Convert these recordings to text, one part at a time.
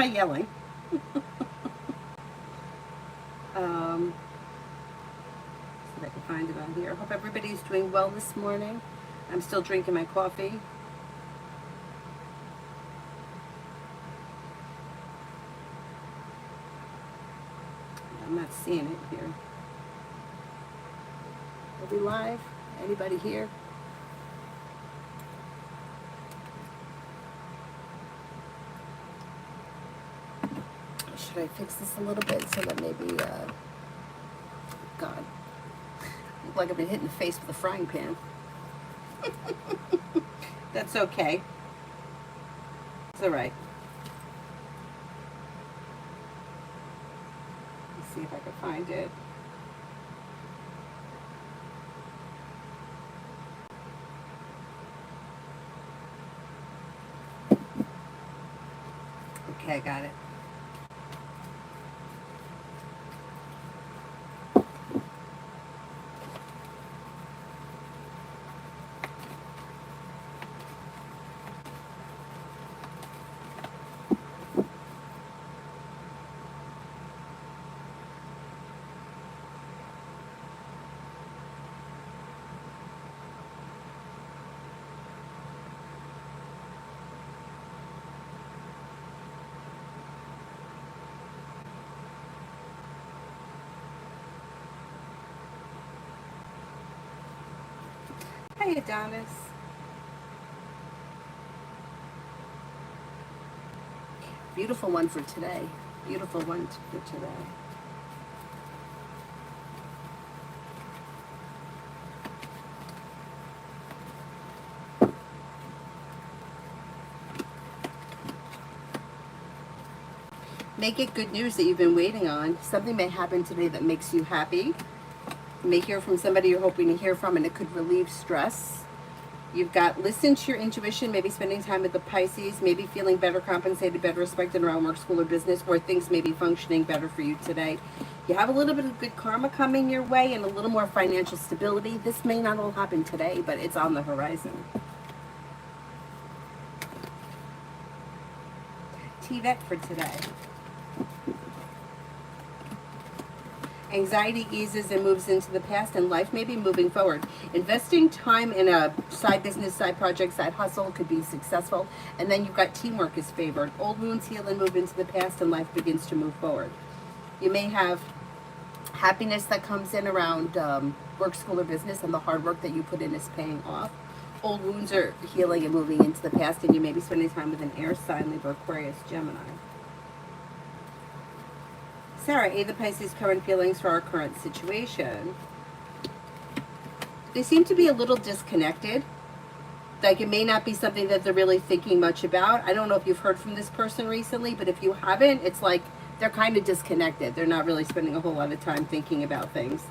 am I yelling? See if I can find it on here. Hope everybody's doing well this morning. I'm still drinking my coffee. I'm not seeing it here. Are we live? Anybody here? Should I fix this a little bit so that maybe, God, look like I've been hit in the face with a frying pan. That's okay. It's all right. Let's see if I can find it. Okay, I got it. Hi, Adonis. Beautiful one for today. Beautiful one for today. Make it good news that you've been waiting on. Something may happen today that makes you happy. You may hear from somebody you're hoping to hear from, and it could relieve stress. You've got listen to your intuition, maybe spending time with the Pisces, maybe feeling better compensated, better respected around work, school, or business, or things may be functioning better for you today. You have a little bit of good karma coming your way and a little more financial stability. This may not all happen today, but it's on the horizon. TVET for today. Anxiety eases and moves into the past, and life may be moving forward. Investing time in a side business, side project, side hustle could be successful. And then you've got teamwork is favored. Old wounds heal and move into the past, and life begins to move forward. You may have happiness that comes in around work, school, or business, and the hard work that you put in is paying off. Old wounds are healing and moving into the past, and you may be spending time with an air sign, Libra, Aquarius, Gemini. Sarah, A, the Pisces current feelings for our current situation. They seem to be a little disconnected. Like it may not be something that they're really thinking much about. I don't know if you've heard from this person recently, but if you haven't, it's like they're kind of disconnected. They're not really spending a whole lot of time thinking about things.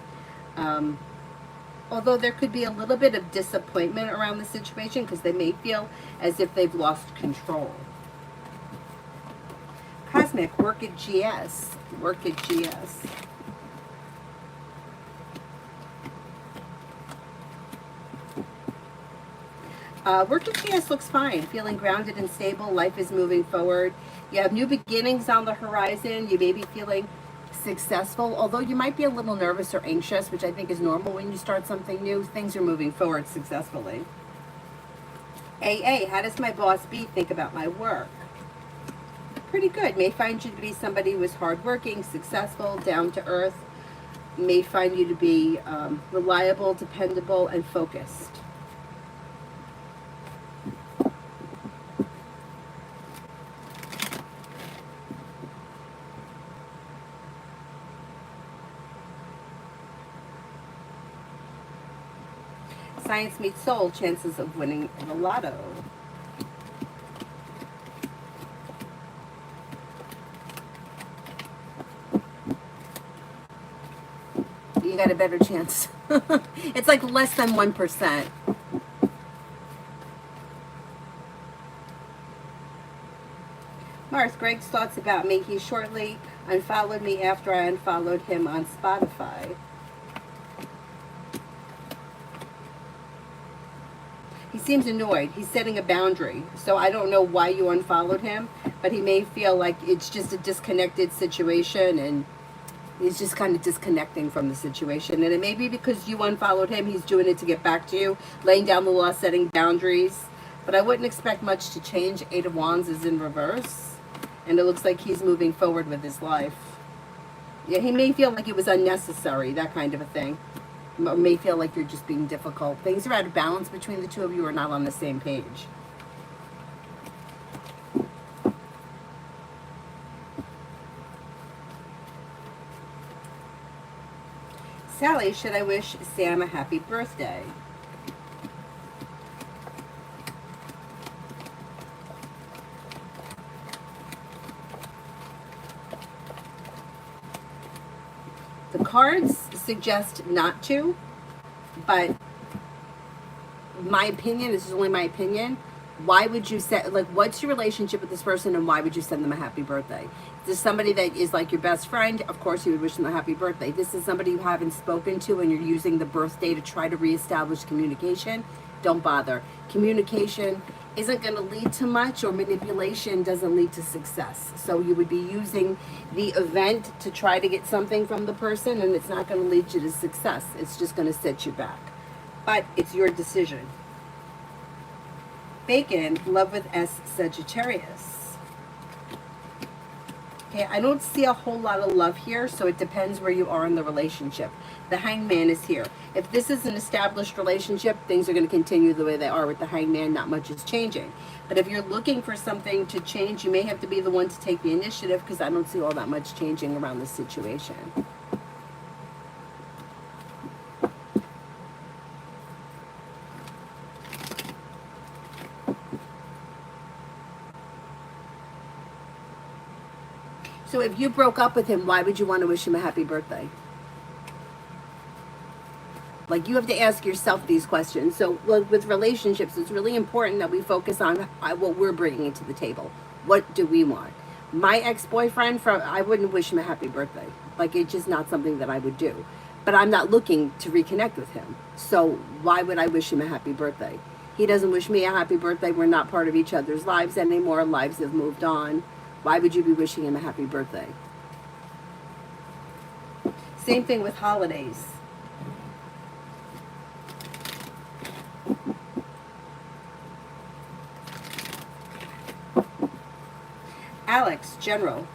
Although there could be a little bit of disappointment around the situation because they may feel as if they've lost control. Cosmic, work at GS. Work at GS. Work at GS looks fine. Feeling grounded and stable. Life is moving forward. You have new beginnings on the horizon. You may be feeling successful, although you might be a little nervous or anxious, which I think is normal when you start something new. Things are moving forward successfully. AA, how does my boss B think about my work? Pretty good. May find you to be somebody who is hardworking, successful, down to earth. May find you to be reliable, dependable, and focused. Science meets soul, chances of winning the lotto. You got a better chance. It's like less than 1%. Mars, Greg's thoughts about me. He shortly unfollowed me after I unfollowed him on Spotify. He seems annoyed. He's setting a boundary. So I don't know why you unfollowed him, but he may feel like it's just a disconnected situation and he's just kind of disconnecting from the situation. And it may be because you unfollowed him, he's doing it to get back to you, laying down the law, setting boundaries. But I wouldn't expect much to change. Eight of Wands is in reverse. And it looks like he's moving forward with his life. Yeah, he may feel like it was unnecessary, that kind of a thing. Or may feel like you're just being difficult. Things are out of balance between the two of you, are not on the same page. Sally, should I wish Sam a happy birthday? The cards suggest not to, but my opinion, this is only my opinion, why would you set, like, what's your relationship with this person and why would you send them a happy birthday? Is this somebody that is like your best friend? Of course you would wish them a happy birthday. This is somebody you haven't spoken to and you're using the birthday to try to reestablish communication. Don't bother. Communication isn't going to lead to much, or manipulation doesn't lead to success. So you would be using the event to try to get something from the person, and it's not going to lead you to success. It's just going to set you back. But it's your decision. Bacon, love with S, Sagittarius. Okay, I don't see a whole lot of love here, so it depends where you are in the relationship. The Hangman is here. If this is an established relationship, things are going to continue the way they are with the Hangman. Not much is changing. But if you're looking for something to change, you may have to be the one to take the initiative, because I don't see all that much changing around this situation. So if you broke up with him, why would you want to wish him a happy birthday? Like, you have to ask yourself these questions. So with relationships, it's really important that we focus on what we're bringing to the table. What do we want? My ex-boyfriend, I wouldn't wish him a happy birthday. Like, it's just not something that I would do. But I'm not looking to reconnect with him. So why would I wish him a happy birthday? He doesn't wish me a happy birthday. We're not part of each other's lives anymore. Lives have moved on. Why would you be wishing him a happy birthday? Same thing with holidays. Alex, General.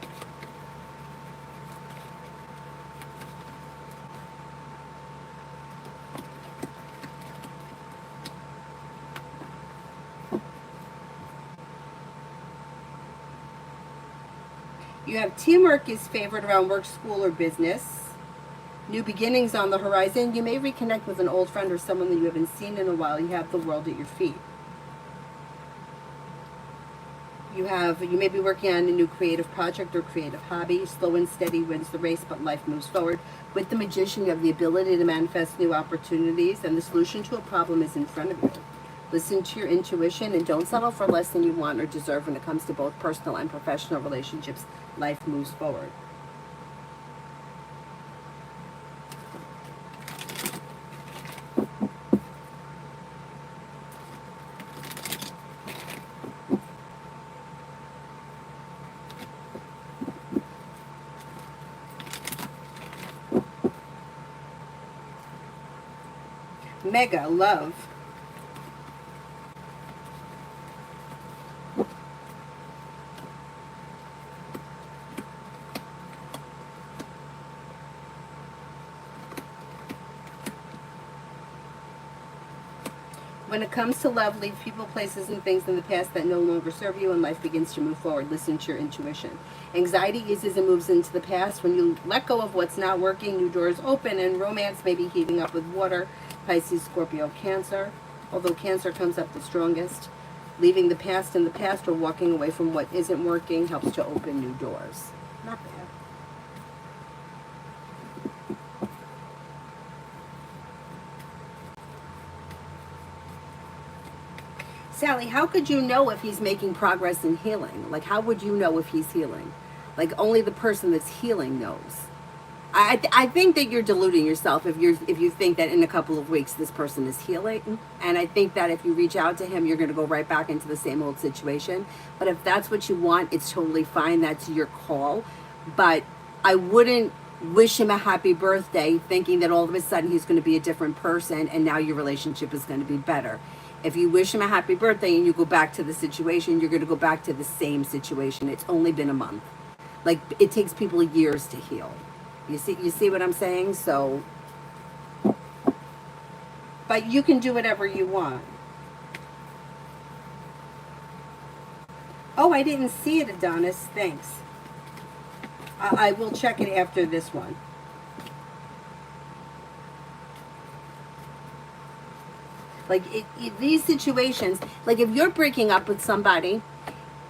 You have teamwork is favored around work, school, or business. New beginnings on the horizon. You may reconnect with an old friend or someone that you haven't seen in a while. You have the world at your feet. You may be working on a new creative project or creative hobby. Slow and steady wins the race, but life moves forward. With the Magician, you have the ability to manifest new opportunities, and the solution to a problem is in front of you. Listen to your intuition and don't settle for less than you want or deserve when it comes to both personal and professional relationships. Life moves forward. Mega, love. When it comes to love, leave people, places, and things in the past that no longer serve you, and life begins to move forward. Listen to your intuition. Anxiety eases and moves into the past. When you let go of what's not working, new doors open, and romance may be heating up with water. Pisces, Scorpio, Cancer. Although Cancer comes up the strongest. Leaving the past in the past or walking away from what isn't working helps to open new doors. Not bad. Sally, how could you know if he's making progress in healing? Like, how would you know if he's healing? Like, only the person that's healing knows. I think that you're deluding yourself if you think that in a couple of weeks this person is healing, and I think that if you reach out to him, you're going to go right back into the same old situation. But if that's what you want, it's totally fine. That's your call. But I wouldn't wish him a happy birthday thinking that all of a sudden he's going to be a different person and now your relationship is going to be better. If you wish him a happy birthday and you go back to the situation, you're going to go back to the same situation. It's only been a month. Like, it takes people years to heal. You see what I'm saying? So, but you can do whatever you want. Oh, I didn't see it, Adonis. Thanks. I will check it after this one. Like, these situations, like if you're breaking up with somebody,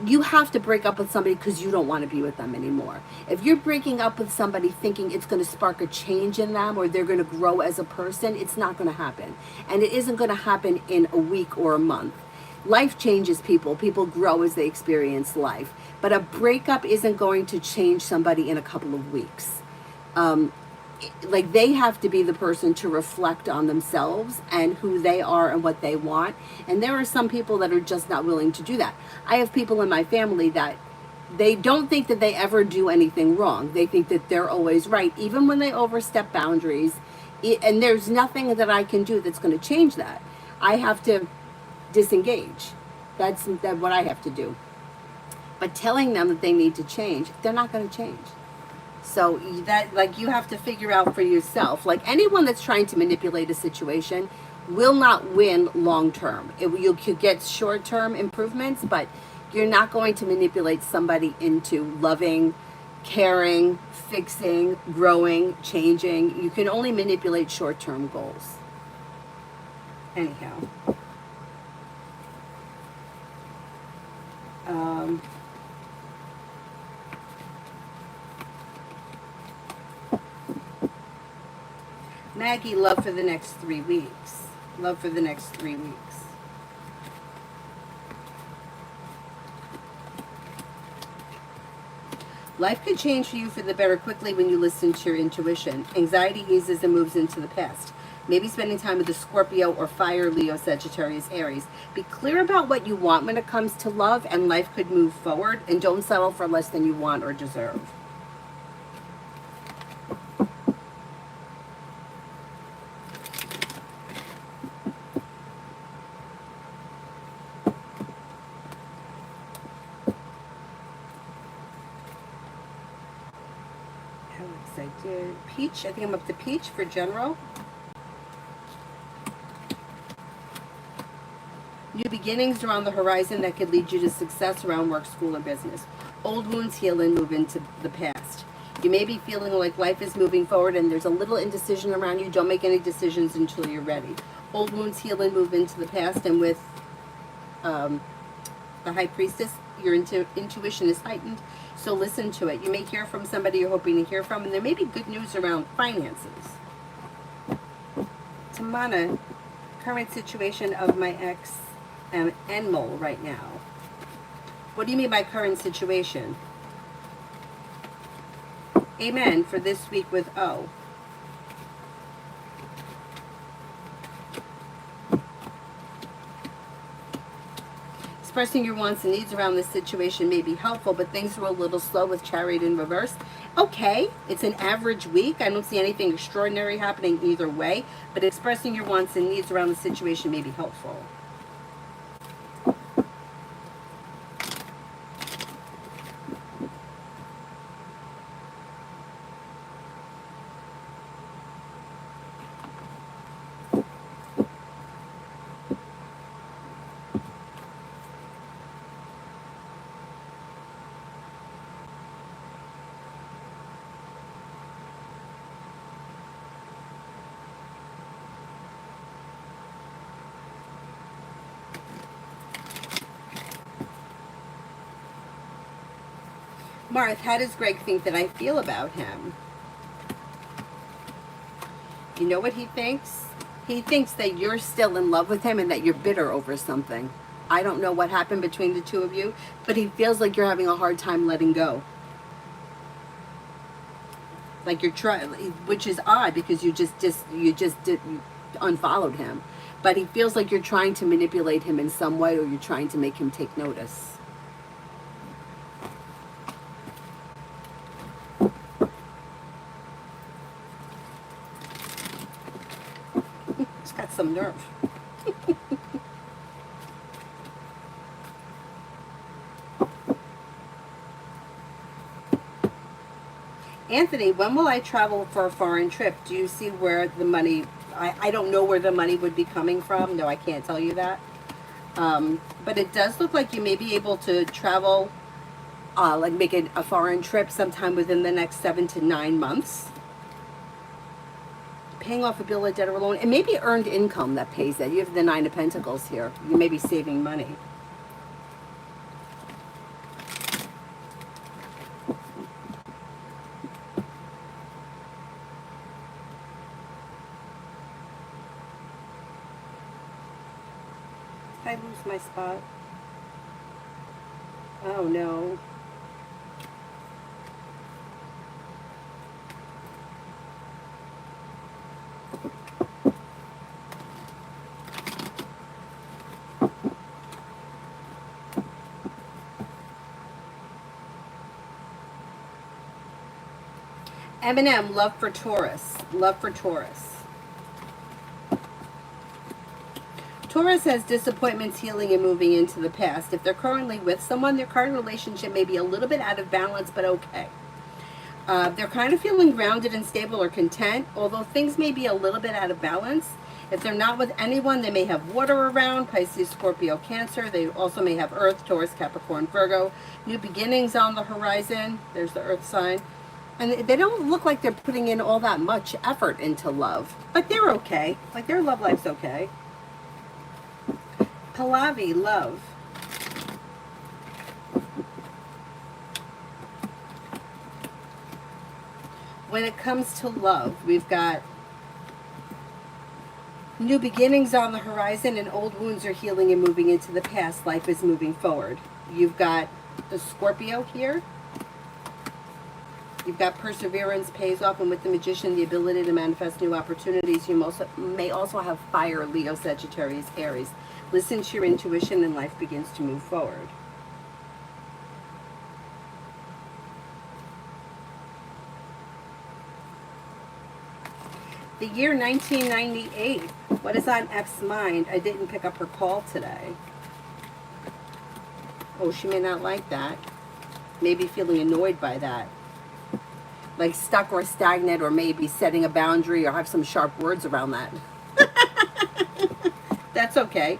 you have to break up with somebody because you don't want to be with them anymore. If you're breaking up with somebody thinking it's going to spark a change in them or they're going to grow as a person, it's not going to happen. And it isn't going to happen in a week or a month. Life changes people. People grow as they experience life. But a breakup isn't going to change somebody in a couple of weeks. Like, they have to be the person to reflect on themselves and who they are and what they want. And there are some people that are just not willing to do that. I have people in my family that they don't think that they ever do anything wrong. They think that they're always right, even when they overstep boundaries. And there's nothing that I can do that's going to change that. I have to disengage. That's what I have to do. But telling them that they need to change, they're not going to change. So that, like, you have to figure out for yourself. Like, anyone that's trying to manipulate a situation will not win long term. You could get short term improvements, but you're not going to manipulate somebody into loving, caring, fixing, growing, changing. You can only manipulate short term goals. Anyhow. Maggie, love for the next 3 weeks. Love for the next 3 weeks. Life could change for you for the better quickly when you listen to your intuition. Anxiety eases and moves into the past. Maybe spending time with a Scorpio or Fire, Leo, Sagittarius, Aries. Be clear about what you want when it comes to love, and life could move forward. And don't settle for less than you want or deserve. I did Peach. I think I'm up to Peach for general. New beginnings are on the horizon that could lead you to success around work, school, or business. Old wounds heal and move into the past. You may be feeling like life is moving forward and there's a little indecision around you. Don't make any decisions until you're ready. Old wounds heal and move into the past. And with the High Priestess, your intuition is heightened. So listen to it. You may hear from somebody you're hoping to hear from, and there may be good news around finances. Tamana, current situation of my ex Enmol right now. What do you mean by current situation? Amen for this week with O. Expressing your wants and needs around this situation may be helpful, but things are a little slow with Chariot in reverse. Okay, it's an average week. I don't see anything extraordinary happening either way, but expressing your wants and needs around the situation may be helpful. Marth, how does Greg think that I feel about him? You know what he thinks? He thinks that you're still in love with him and that you're bitter over something. I don't know what happened between the two of you, but he feels like you're having a hard time letting go. Like you're trying, which is odd because you unfollowed him, but he feels like you're trying to manipulate him in some way, or you're trying to make him take notice. He's got some nerve. Anthony, when will I travel for a foreign trip? Do you see where the money, I don't know where the money would be coming from. No, I can't tell you that. But it does look like you may be able to travel, like make a foreign trip sometime within the next 7 to 9 months. Paying off a bill, a debt, or a loan. It may be earned income that pays that. You have the Nine of Pentacles here. You may be saving money. Did I lose my spot? Oh no. Eminem, love for Taurus. Love for Taurus. Taurus has disappointments, healing, and moving into the past. If they're currently with someone, their current relationship may be a little bit out of balance, but okay. They're kind of feeling grounded and stable or content, although things may be a little bit out of balance. If they're not with anyone, they may have water around, Pisces, Scorpio, Cancer. They also may have Earth, Taurus, Capricorn, Virgo. New beginnings on the horizon. There's the Earth sign. And they don't look like they're putting in all that much effort into love, but they're okay. Like their love life's okay. Pallavi, love. When it comes to love, we've got new beginnings on the horizon, and old wounds are healing and moving into the past. Life is moving forward. You've got the Scorpio here. You've got perseverance pays off, and with the Magician, the ability to manifest new opportunities. You may also have fire, Leo, Sagittarius, Aries. Listen to your intuition, and life begins to move forward. The year 1998. What is on F's mind? I didn't pick up her call today. Oh, she may not like that. Maybe feeling annoyed by that. Like stuck or stagnant, or maybe setting a boundary, or have some sharp words around that. That's okay.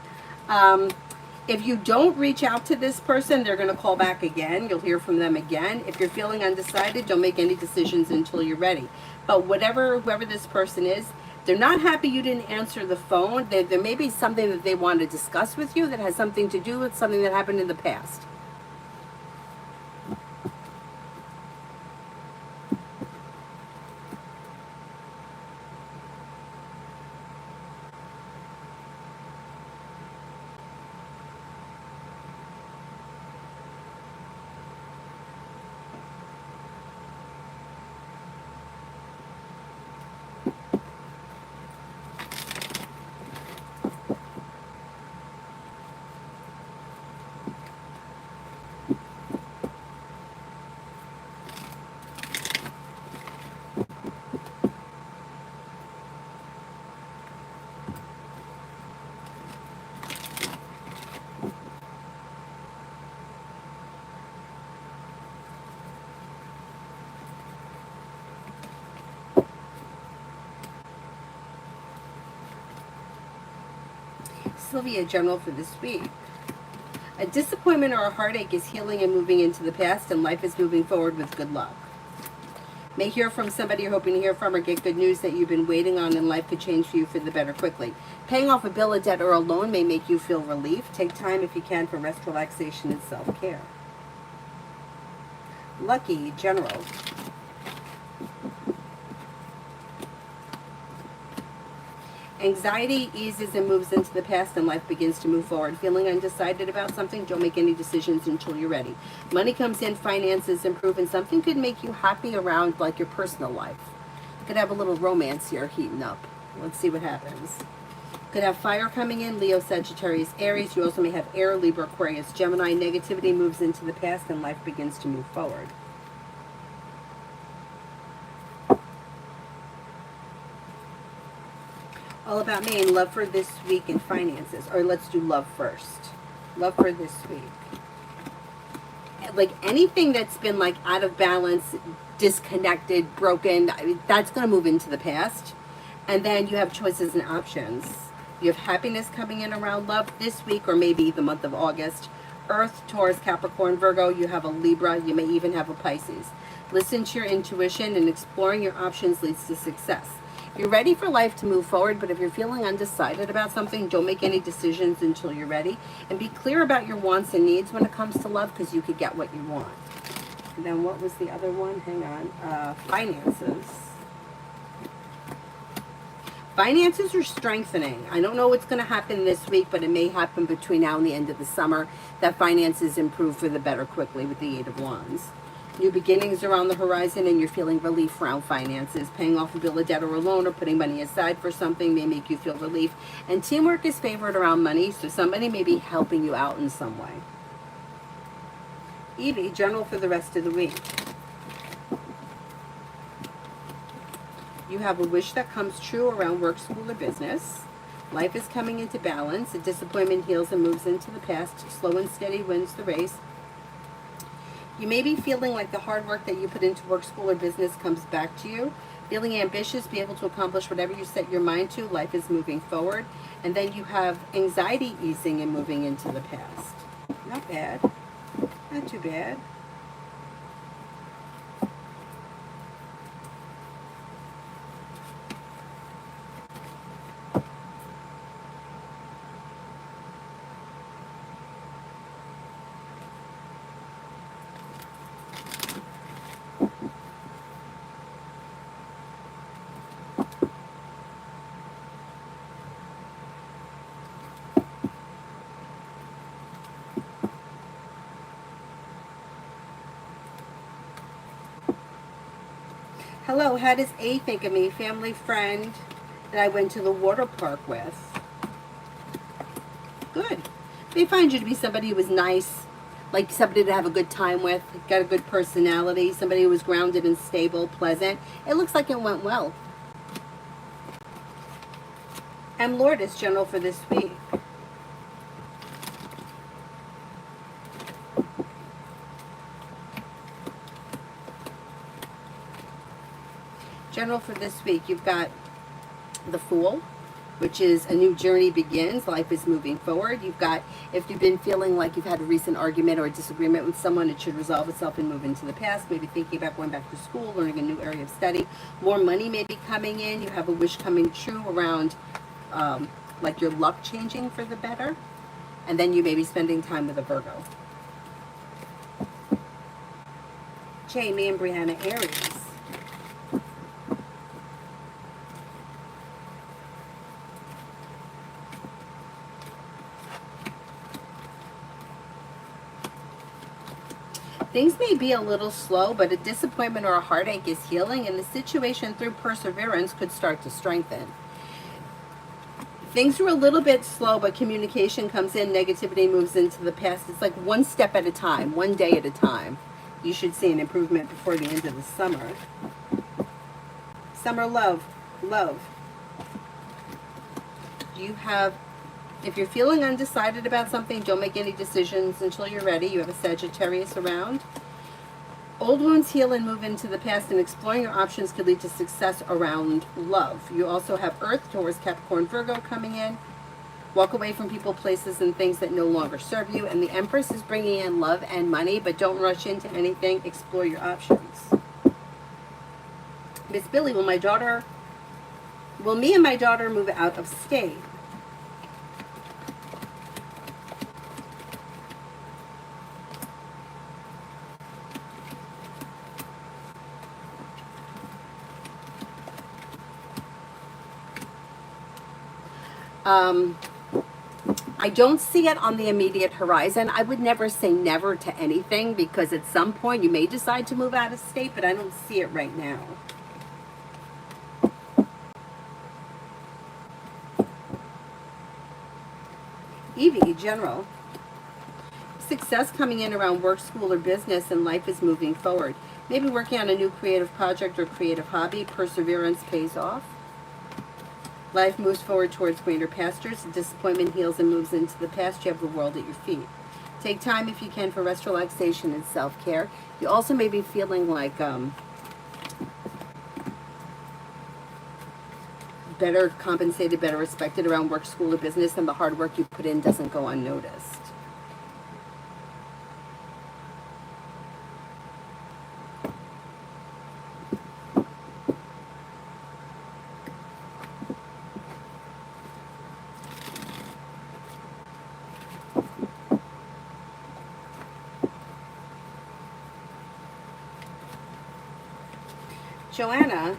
If you don't reach out to this person, they're going to call back again. You'll hear from them again. If you're feeling undecided, don't make any decisions until you're ready. But whoever this person is, they're not happy you didn't answer the phone. There may be something that they want to discuss with you that has something to do with something that happened in the past. Sylvia, general for this week. A disappointment or a heartache is healing and moving into the past, and life is moving forward with good luck. May hear from somebody you're hoping to hear from, or get good news that you've been waiting on, and life could change for you for the better quickly. Paying off a bill, a debt, or a loan may make you feel relief. Take time if you can for rest, relaxation, and self-care. Lucky, general. Anxiety eases and moves into the past and life begins to move forward. Feeling undecided about something, don't make any decisions until you're ready. Money comes in, finances improve, and something could make you happy around like your personal life. Could have a little romance here heating up. Let's see what happens. Could have fire coming in, Leo, Sagittarius, Aries. You also may have air, Libra, Aquarius, Gemini. Negativity moves into the past and life begins to move forward. All about me and love for this week and finances. Or let's do love first. Love for this week. Like anything that's been like out of balance, disconnected, broken, that's going to move into the past. And then you have choices and options. You have happiness coming in around love this week or maybe the month of August. Earth, Taurus, Capricorn, Virgo. You have a Libra. You may even have a Pisces. Listen to your intuition, and exploring your options leads to success. You're ready for life to move forward, but if you're feeling undecided about something, don't make any decisions until you're ready. And be clear about your wants and needs when it comes to love, because you could get what you want. And then what was the other one? Hang on. Finances. Finances are strengthening. I don't know what's going to happen this week, but it may happen between now and the end of the summer that finances improve for the better quickly with the Eight of Wands. New beginnings are on the horizon and you're feeling relief around finances. Paying off a bill of debt or a loan or putting money aside for something may make you feel relief. And teamwork is favored around money, so somebody may be helping you out in some way. Evie, general for the rest of the week. You have a wish that comes true around work, school, or business. Life is coming into balance. A disappointment heals and moves into the past. Slow and steady wins the race. You may be feeling like the hard work that you put into work, school, or business comes back to you. Feeling ambitious, be able to accomplish whatever you set your mind to. Life is moving forward. And then you have anxiety easing and moving into the past. Not bad. Not too bad. Hello, how does A think of me? Family friend that I went to the water park with. Good. They find you to be somebody who was nice, like somebody to have a good time with, got a good personality, somebody who was grounded and stable, pleasant. It looks like it went well. I'm Lourdes, general for this week. General for this week, you've got the Fool, which is a new journey begins. Life is moving forward. You've got, if you've been feeling like you've had a recent argument or a disagreement with someone, it should resolve itself and move into the past. Maybe thinking about going back to school, learning a new area of study. More money may be coming in. You have a wish coming true around like your luck changing for the better. And then you may be spending time with a Virgo. Jamie and Brianna, Aries. Things may be a little slow, but a disappointment or a heartache is healing, and the situation through perseverance could start to strengthen. Things are a little bit slow, but communication comes in, negativity moves into the past. It's like one step at a time, one day at a time. You should see an improvement before the end of the summer. Summer love, love. You have, if you're feeling undecided about something, don't make any decisions until you're ready. You have a Sagittarius around. Old wounds heal and move into the past, and exploring your options could lead to success around love. You also have Earth, Taurus, Capricorn, Virgo coming in. Walk away from people, places, and things that no longer serve you. And the Empress is bringing in love and money, but don't rush into anything. Explore your options. Miss Billy, will me and my daughter move out of state? Um, I don't see it on the immediate horizon. I would never say never to anything because at some point you may decide to move out of state, but I don't see it right now. Evie, general. Success coming in around work, school, or business, and life is moving forward. Maybe working on a new creative project or creative hobby. Perseverance pays off. Life moves forward towards greener pastures. Disappointment heals and moves into the past. You have the world at your feet. Take time if you can for rest, relaxation, and self-care. You also may be feeling like better compensated, better respected around work, school, or business, and the hard work you put in doesn't go unnoticed. Joanna,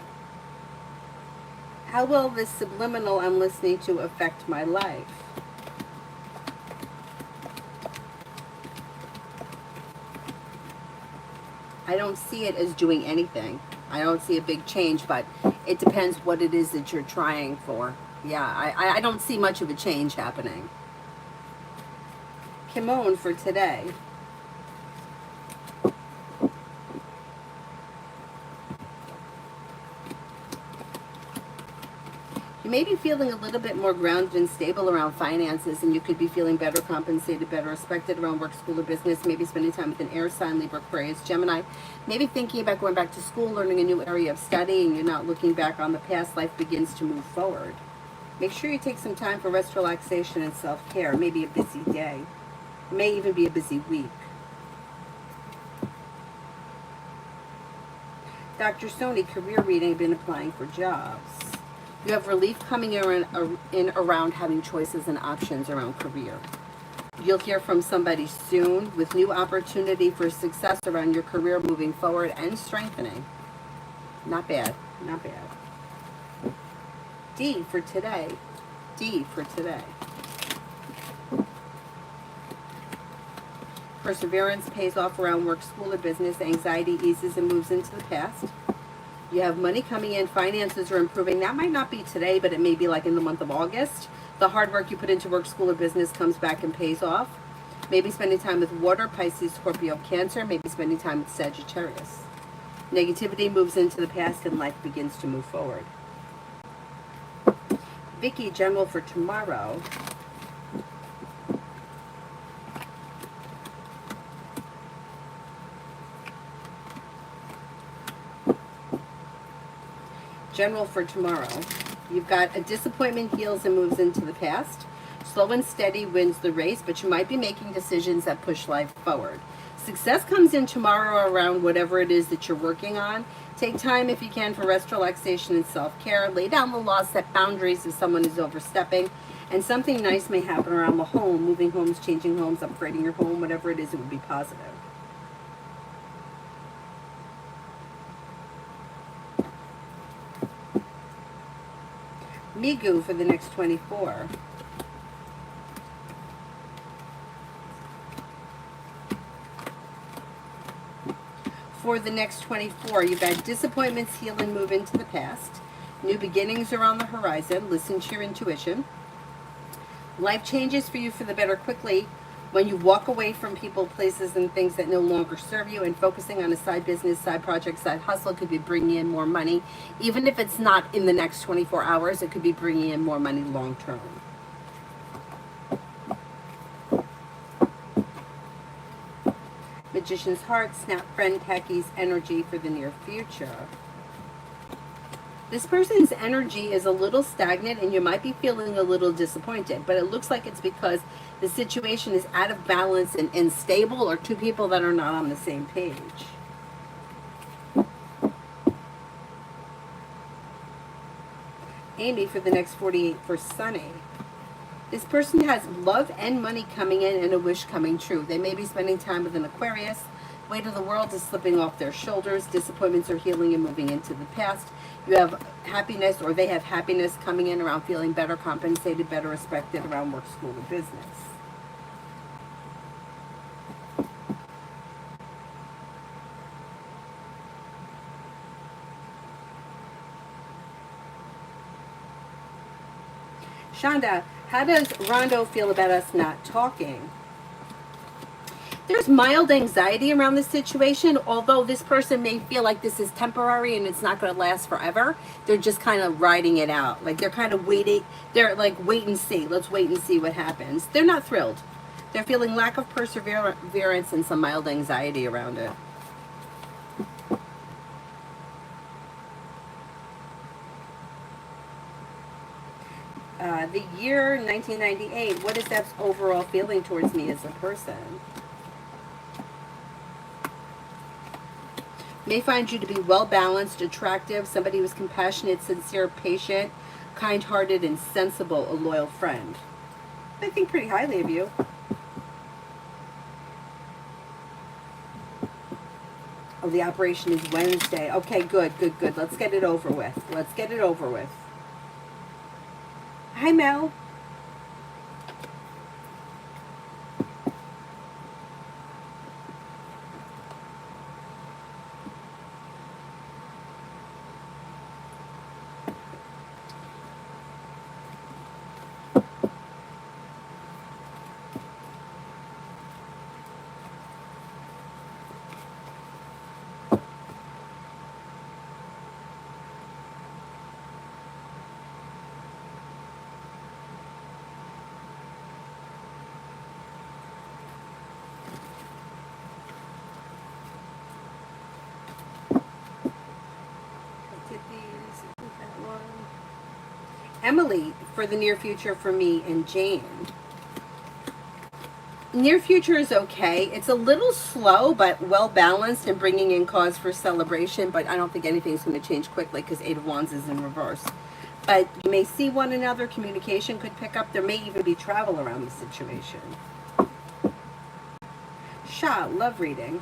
how will this subliminal I'm listening to affect my life? I don't see it as doing anything. I don't see a big change, but it depends what it is that you're trying for. Yeah, I don't see much of a change happening. Kimon for today. You may be feeling a little bit more grounded and stable around finances, and you could be feeling better compensated, better respected around work, school, or business. Maybe spending time with an air sign, Libra, Aquarius, Gemini. Maybe thinking about going back to school, learning a new area of study, and you're not looking back on the past. Life begins to move forward. Make sure you take some time for rest, relaxation, and self-care. Maybe a busy day. It may even be a busy week. Dr. Sony, career reading, been applying for jobs. You have relief coming in around having choices and options around career. You'll hear from somebody soon with new opportunity for success around your career moving forward and strengthening. Not bad, not bad. D for today. D for today. Perseverance pays off around work, school, or business. Anxiety eases and moves into the past. You have money coming in, finances are improving. That might not be today, but it may be like in the month of August. The hard work you put into work, school, or business comes back and pays off. Maybe spending time with water, Pisces, Scorpio, Cancer. Maybe spending time with Sagittarius. Negativity moves into the past and life begins to move forward. Vicky, general for tomorrow. General for tomorrow. You've got a disappointment heals and moves into the past. Slow and steady wins the race, but you might be making decisions that push life forward. Success comes in tomorrow around whatever it is that you're working on. Take time if you can for rest, relaxation, and self-care. Lay down the law, set boundaries if someone is overstepping. And something nice may happen around the home, moving homes, changing homes, upgrading your home, whatever it is, it would be positive. Migu for the next 24. For the next 24, you've got disappointments heal and move into the past. New beginnings are on the horizon. Listen to your intuition. Life changes for you for the better quickly when you walk away from people, places, and things that no longer serve you, and focusing on a side business, side project, side hustle could be bringing in more money. Even if it's not in the next 24 hours, it could be bringing in more money long term. Magician's heart, snap friend, Pecky's energy for the near future. This person's energy is a little stagnant and you might be feeling a little disappointed, but it looks like it's because the situation is out of balance and unstable, or two people that are not on the same page. Amy for the next 48 for Sunny. This person has love and money coming in and a wish coming true. They may be spending time with an Aquarius, Weight of the world is slipping off their shoulders. Disappointments are healing and moving into the past. You have happiness, or they have happiness coming in around feeling better compensated, better respected around work, school, or business. Shonda, how does Rondo feel about us not talking? There's mild anxiety around this situation, although this person may feel like this is temporary and it's not going to last forever. They're just kind of riding it out. Like they're kind of waiting. They're like, wait and see. Let's wait and see what happens. They're not thrilled. They're feeling lack of perseverance and some mild anxiety around it. The year 1998, what is that overall feeling towards me as a person? May find you to be well-balanced, attractive, somebody who's compassionate, sincere, patient, kind-hearted, and sensible, a loyal friend. I think pretty highly of you. Oh, the operation is Wednesday. Okay, good. Let's get it over with. Let's get it over with. Hi, Mel. Emily, for the near future for me and Jane. Near future is okay. It's a little slow, but well balanced and bringing in cause for celebration. But I don't think anything's going to change quickly because Eight of Wands is in reverse. But you may see one another. Communication could pick up. There may even be travel around the situation. Sha, love reading.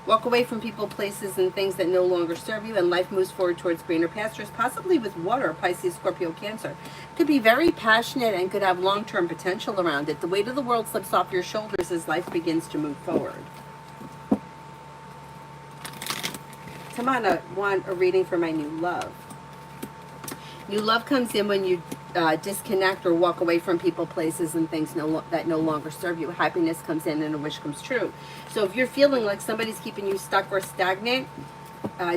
Walk away from people, places, and things that no longer serve you, and life moves forward towards greener pastures, possibly with water, Pisces, Scorpio, Cancer. Could be very passionate and could have long-term potential around it. The weight of the world slips off your shoulders as life begins to move forward. Tamana, want a reading for my new love. New love comes in when you disconnect or walk away from people, places, and things that no longer serve you. Happiness comes in and a wish comes true. So if you're feeling like somebody's keeping you stuck or stagnant,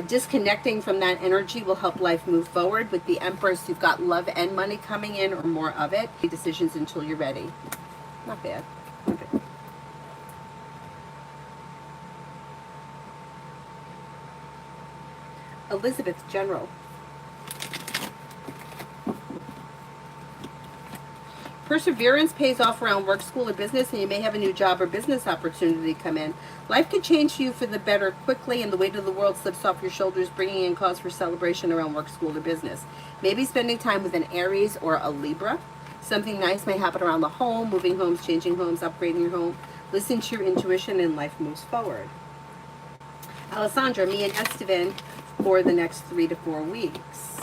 disconnecting from that energy will help life move forward. With the Empress, you've got love and money coming in, or more of it. Decisions until you're ready. Not bad. Not bad. Elizabeth, General. Perseverance pays off around work, school, or business, and you may have a new job or business opportunity come in. Life could change for you for the better quickly, and the weight of the world slips off your shoulders, bringing in cause for celebration around work, school, or business. Maybe spending time with an Aries or a Libra. Something nice may happen around the home, moving homes, changing homes, upgrading your home. Listen to your intuition, and life moves forward. Alessandra, me and Estevan for the next 3 to 4 weeks.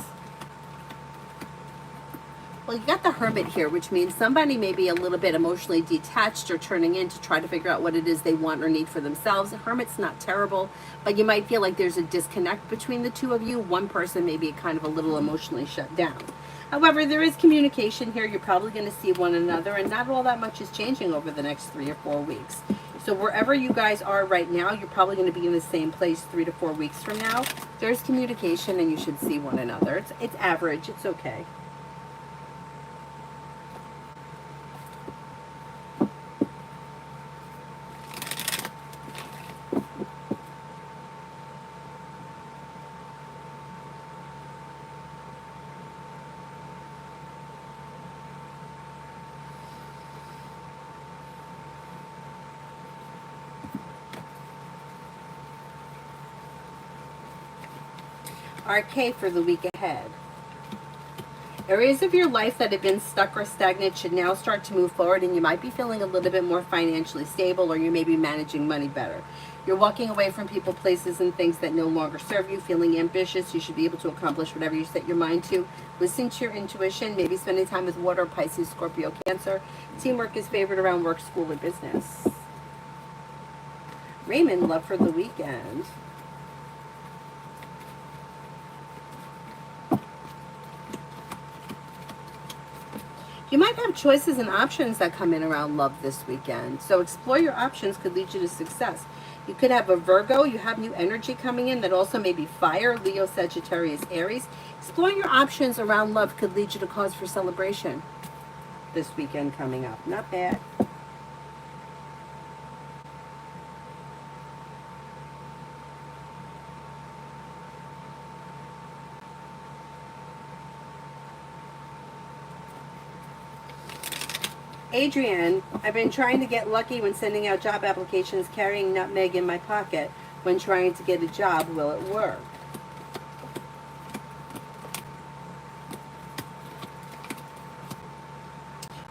Well, you got the Hermit here, which means somebody may be a little bit emotionally detached or turning in to try to figure out what it is they want or need for themselves. The Hermit's not terrible, but you might feel like there's a disconnect between the two of you. One person may be kind of a little emotionally shut down. However, there is communication here. You're probably going to see one another, and not all that much is changing over the next 3 or 4 weeks. So wherever you guys are right now, you're probably going to be in the same place 3 to 4 weeks from now. There's communication, and you should see one another. It's average. It's okay. RK for the week ahead. Areas of your life that have been stuck or stagnant should now start to move forward, and you might be feeling a little bit more financially stable, or you may be managing money better. You're walking away from people, places, and things that no longer serve you, feeling ambitious. You should be able to accomplish whatever you set your mind to. Listen to your intuition, maybe spending time with water, Pisces, Scorpio, Cancer. Teamwork is favored around work, school, or business. Raymond, love for the weekend. You might have choices and options that come in around love this weekend. So explore your options could lead you to success. You could have a Virgo. You have new energy coming in that also may be fire, Leo, Sagittarius, Aries. Exploring your options around love could lead you to cause for celebration this weekend coming up. Not bad. Adrian, I've been trying to get lucky when sending out job applications, carrying nutmeg in my pocket when trying to get a job. Will it work?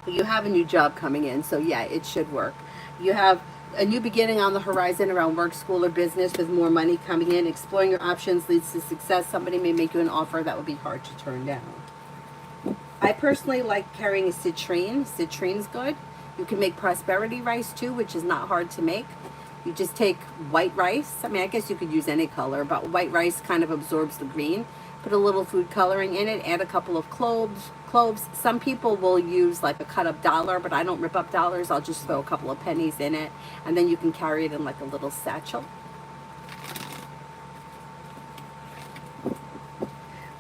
You have a new job coming in, so yeah, it should work. You have a new beginning on the horizon around work, school, or business with more money coming in. Exploring your options leads to success. Somebody may make you an offer that would be hard to turn down. I personally like carrying a citrine. Citrine's good. You can make prosperity rice too, which is not hard to make. You just take white rice. I mean, I guess you could use any color, but white rice kind of absorbs the green. Put a little food coloring in it. Add a couple of cloves. Some people will use like a cut up dollar, but I don't rip up dollars. I'll just throw a couple of pennies in it, and then you can carry it in like a little satchel.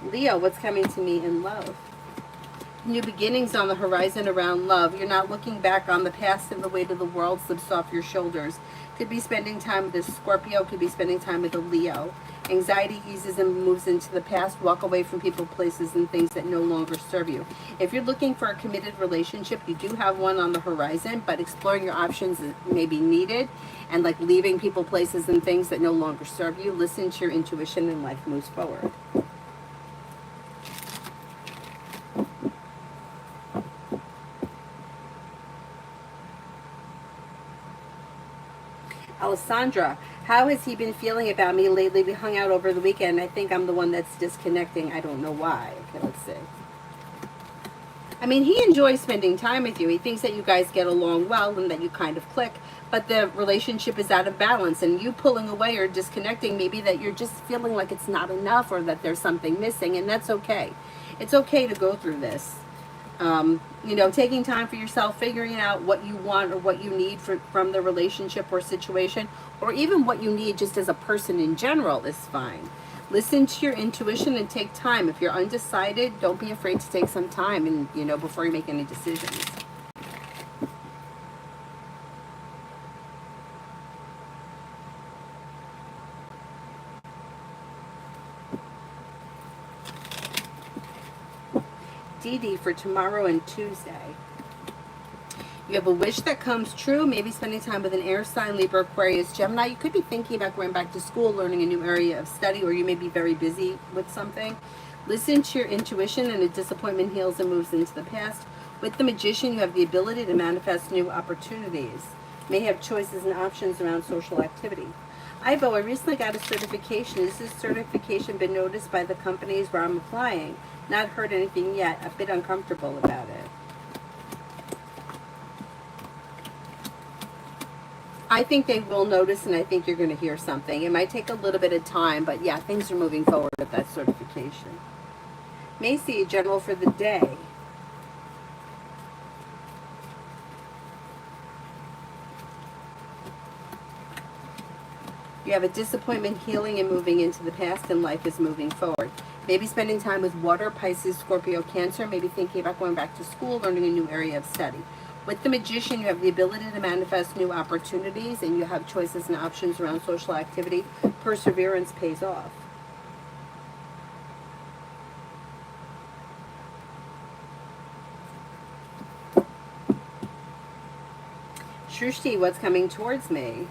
Leo, what's coming to me in love? New beginnings on the horizon around love. You're not looking back on the past, and the weight of the world slips off your shoulders. Could be spending time with a Scorpio, could be spending time with a Leo. Anxiety eases and moves into the past. Walk away from people, places, and things that no longer serve you. If you're looking for a committed relationship, you do have one on the horizon, but exploring your options may be needed, and like leaving people, places, and things that no longer serve you. Listen to your intuition and life moves forward. Alessandra, how has he been feeling about me lately? We hung out over the weekend. I think I'm the one that's disconnecting. I don't know why. Okay, let's see. I mean, he enjoys spending time with you. He thinks that you guys get along well and that you kind of click, but the relationship is out of balance, and you pulling away or disconnecting, maybe that you're just feeling like it's not enough or that there's something missing, and that's okay. It's okay to go through this. You know, taking time for yourself, figuring out what you want or what you need from the relationship or situation, or even what you need just as a person in general is fine. Listen to your intuition and take time. If you're undecided, don't be afraid to take some time and, you know, before you make any decisions. Dee Dee for tomorrow and Tuesday. You have a wish that comes true, maybe spending time with an air sign, Libra, Aquarius, Gemini. You could be thinking about going back to school, learning a new area of study, or you may be very busy with something. Listen to your intuition, and a disappointment heals and moves into the past. With the Magician, you have the ability to manifest new opportunities. May have choices and options around social activity. Ivo, I recently got a certification. Has this certification been noticed by the companies where I'm applying? Not heard anything yet. A bit uncomfortable about it. I think they will notice, and I think you're going to hear something. It might take a little bit of time, but yeah, things are moving forward with that certification. Macy, general for the day. You have a disappointment healing and moving into the past, and life is moving forward. Maybe spending time with water, Pisces, Scorpio, Cancer. Maybe thinking about going back to school, learning a new area of study. With the Magician, you have the ability to manifest new opportunities, and you have choices and options around social activity. Perseverance pays off. Shrushti, what's coming towards me?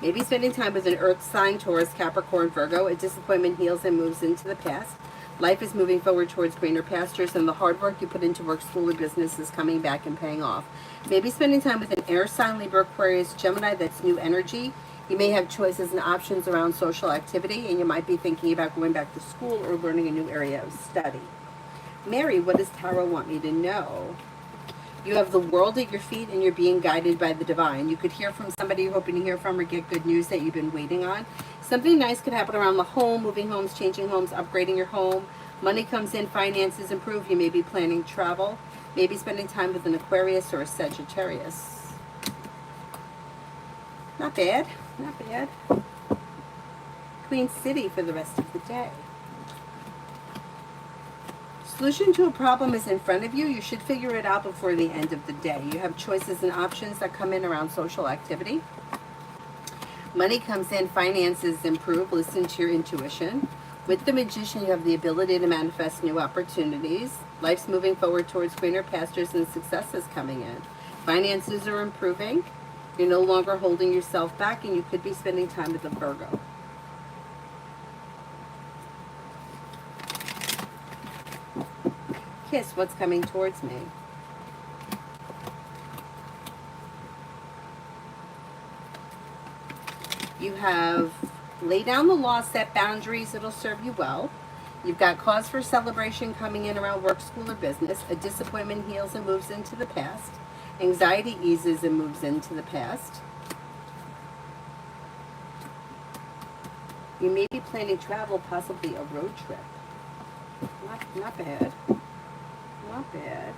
Maybe spending time with an earth sign, Taurus, Capricorn, Virgo. A disappointment heals and moves into the past. Life is moving forward towards greener pastures, and the hard work you put into work, school, or business is coming back and paying off. Maybe spending time with an air sign, Libra, Aquarius, Gemini. That's new energy. You may have choices and options around social activity, and you might be thinking about going back to school or learning a new area of study. Mary, what does Tarot want me to know? You have the world at your feet, and you're being guided by the divine. You could hear from somebody you're hoping to hear from, or get good news that you've been waiting on. Something nice could happen around the home, moving homes, changing homes, upgrading your home. Money comes in, finances improve. You may be planning travel. Maybe spending time with an Aquarius or a Sagittarius. Not bad, not bad. Queen City for the rest of the day. Solution to a problem is in front of you. You should figure it out before the end of the day. You have choices and options that come in around social activity. Money comes in, finances improve. Listen to your intuition. With the Magician, you have the ability to manifest new opportunities. Life's moving forward towards greener pastures, and success is coming in. Finances are improving. You're no longer holding yourself back, and you could be spending time with a Virgo. Kiss, what's coming towards me? You have lay down the law, set boundaries, it'll serve you well. You've got cause for celebration coming in around work, school, or business. A disappointment heals and moves into the past. Anxiety eases and moves into the past. You may be planning travel, possibly a road trip. Not bad. Not bad.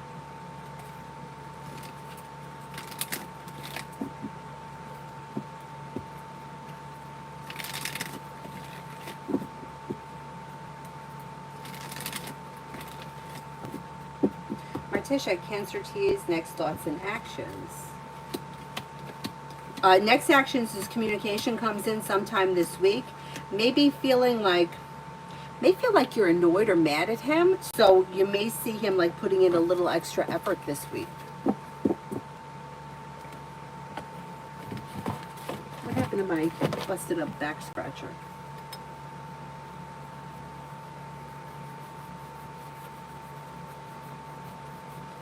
Martisha, Cancer teas, next thoughts and actions. Next actions is communication comes in sometime this week. Maybe may feel like you're annoyed or mad at him, so you may see him like putting in a little extra effort this week. What happened to my busted up back scratcher?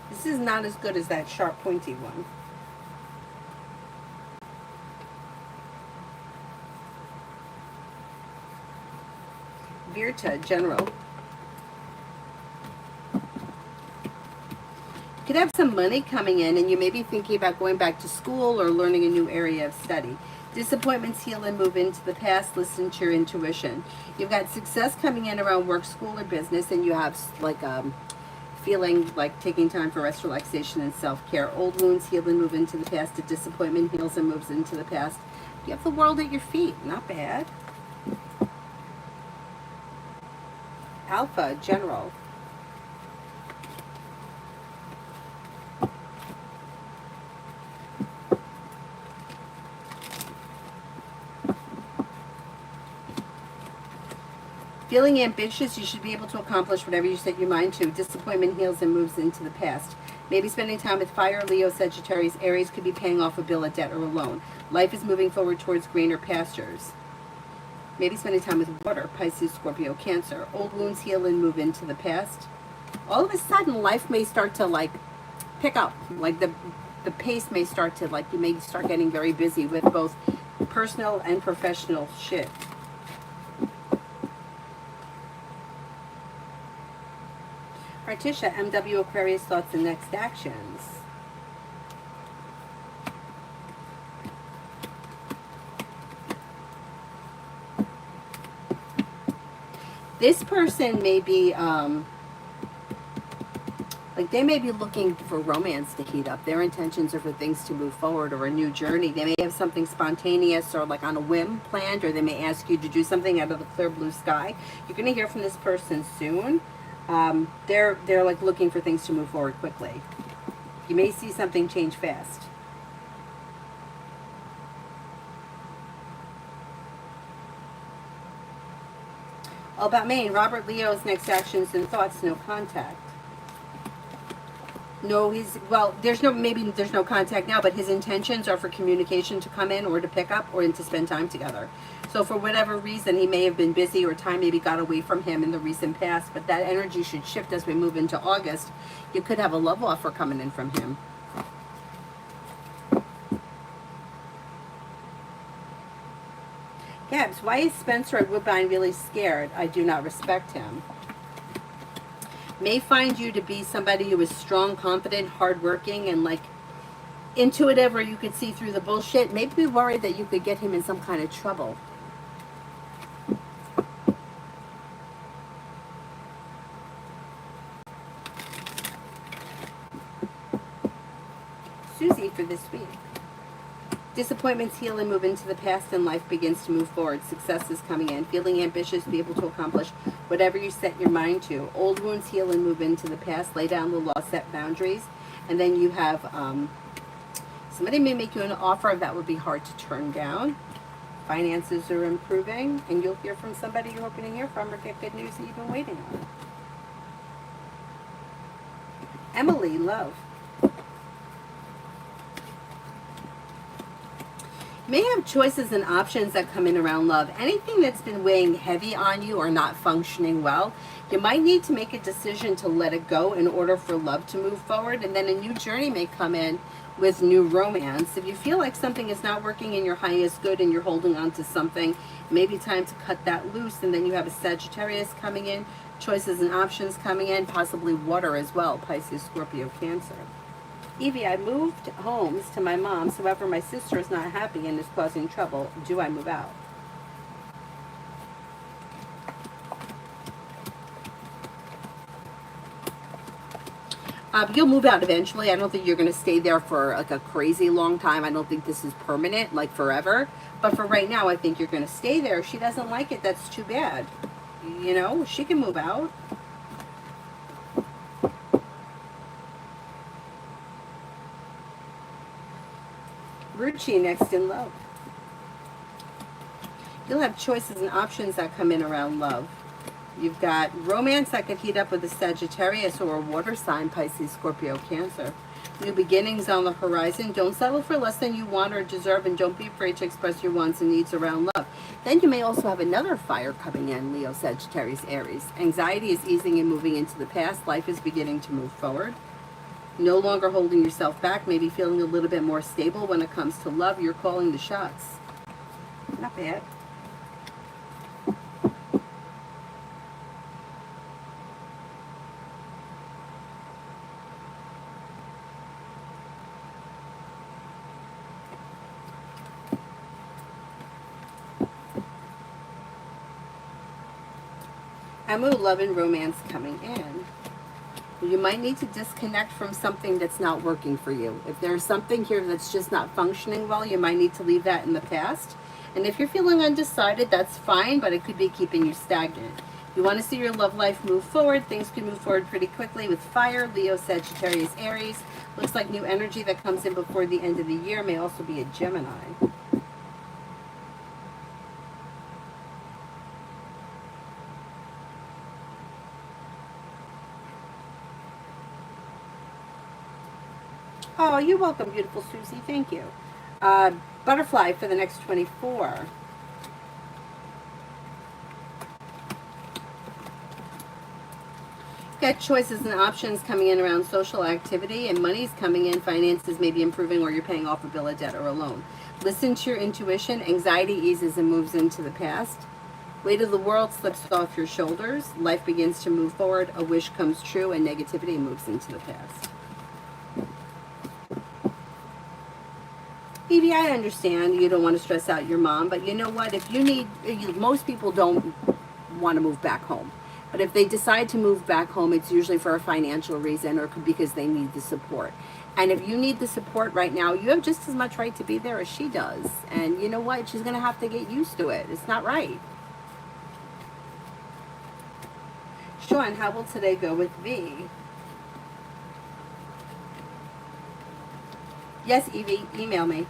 This is not as good as that sharp pointy one. Virta, general. You could have some money coming in, and you may be thinking about going back to school or learning a new area of study. Disappointments heal and move into the past. Listen to your intuition. You've got success coming in around work, school, or business, and you have like feeling like taking time for rest, relaxation, and self-care. Old wounds heal and move into the past. A disappointment heals and moves into the past. You have the world at your feet. Not bad. Alpha, general. Feeling ambitious, you should be able to accomplish whatever you set your mind to. Disappointment heals and moves into the past. Maybe spending time with fire, Leo, Sagittarius, Aries could be paying off a bill, a debt, or a loan. Life is moving forward towards greener pastures. Maybe spending time with water, Pisces, Scorpio, Cancer. Old wounds heal and move into the past. All of a sudden, life may start to like pick up. Like the pace may start to like, you may start getting very busy with both personal and professional shit. Artisha, MW, Aquarius, thoughts and next actions. This person may be, like they may be looking for romance to heat up. Their intentions are for things to move forward or a new journey. They may have something spontaneous or like on a whim planned, or they may ask you to do something out of the clear blue sky. You're going to hear from this person soon. They're like looking for things to move forward quickly. You may see something change fast. All About Maine, Robert, Leo's next actions and thoughts, no contact. No, well, there's no contact now, but his intentions are for communication to come in or to pick up or to spend time together. So for whatever reason, he may have been busy or time maybe got away from him in the recent past, but that energy should shift as we move into August. You could have a love offer coming in from him. Gabs, why is Spencer at Woodbine really scared? I do not respect him. May find you to be somebody who is strong, confident, hardworking, and like intuitive, or you could see through the bullshit. Maybe be worried that you could get him in some kind of trouble. Susie for this week. Disappointments heal and move into the past, and life begins to move forward. Success is coming in. Feeling ambitious, be able to accomplish whatever you set your mind to. Old wounds heal and move into the past. Lay down the law, set boundaries. And then you have somebody may make you an offer that would be hard to turn down. Finances are improving, and you'll hear from somebody you're hoping to hear from or get good news that you've been waiting on. Emily, love. May have choices and options that come in around love. Anything that's been weighing heavy on you or not functioning well, you might need to make a decision to let it go in order for love to move forward. And then a new journey may come in with new romance. If you feel like something is not working in your highest good and you're holding on to something, maybe time to cut that loose. And then you have a Sagittarius coming in, choices and options coming in, possibly water as well, Pisces, Scorpio, Cancer. Evie, I moved homes to my mom's. However, my sister is not happy and is causing trouble. Do I move out? You'll move out eventually. I don't think you're going to stay there for like a crazy long time. I don't think this is permanent, like forever. But for right now, I think you're going to stay there. If she doesn't like it, that's too bad. You know, she can move out. Ruchi, next in love. You'll have choices and options that come in around love. You've got romance that could heat up with a Sagittarius or a water sign, Pisces, Scorpio, Cancer. New beginnings on the horizon. Don't settle for less than you want or deserve, and don't be afraid to express your wants and needs around love. Then you may also have another fire coming in, Leo, Sagittarius, Aries. Anxiety is easing and moving into the past. Life is beginning to move forward. No longer holding yourself back, maybe feeling a little bit more stable when it comes to love. You're calling the shots. Not bad. Amu, love and romance coming in. You might need to disconnect from something that's not working for you. If there's something here that's just not functioning well, you might need to leave that in the past. And if you're feeling undecided, that's fine, but it could be keeping you stagnant. You want to see your love life move forward. Things can move forward pretty quickly with fire, Leo, Sagittarius, Aries. Looks like new energy that comes in before the end of the year may also be a Gemini. Oh, you're welcome, beautiful Susie. Thank you. Butterfly for the next 24. Got choices and options coming in around social activity, and money's coming in. Finances may be improving, or you're paying off a bill of debt or a loan. Listen to your intuition. Anxiety eases and moves into the past. Weight of the world slips off your shoulders. Life begins to move forward. A wish comes true, and negativity moves into the past. Evie, I understand you don't want to stress out your mom, but you know what? If you need, most people don't want to move back home. But if they decide to move back home, it's usually for a financial reason or because they need the support. And if you need the support right now, you have just as much right to be there as she does. And you know what? She's going to have to get used to it. It's not right. Sean, how will today go with V? Yes, Evie, email me.